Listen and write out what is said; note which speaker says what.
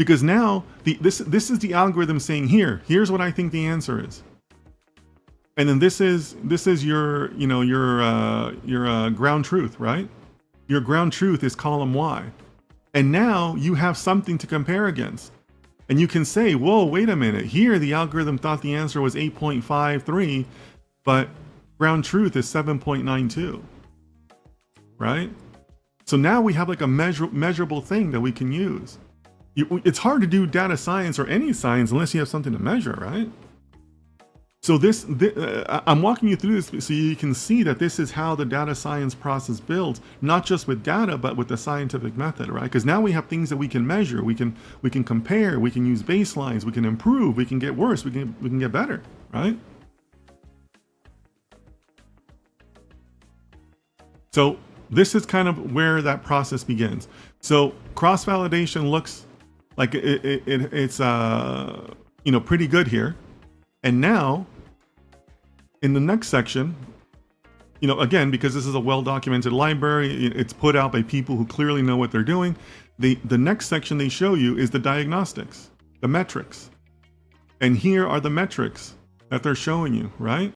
Speaker 1: Because now this is the algorithm saying, here's what I think the answer is. And then this is your, you know, your ground truth, right? Your ground truth is column Y. And now you have something to compare against. And you can say, whoa, wait a minute. Here, the algorithm thought the answer was 8.53, but ground truth is 7.92, right? So now we have like a measurable thing that we can use. It's hard to do data science or any science unless you have something to measure, right? So I'm walking you through this so you can see that this is how the data science process builds, not just with data, but with the scientific method, right? Because now we have things that we can measure, we can compare, we can use baselines, we can improve, we can get worse, we can get better, right? So this is kind of where that process begins. So cross-validation looks like it's you know, pretty good here. And now, in the next section, you know, again, because this is a well-documented library, it's put out by people who clearly know what they're doing. The next section they show you is the diagnostics, the metrics. And here are the metrics that they're showing you, right?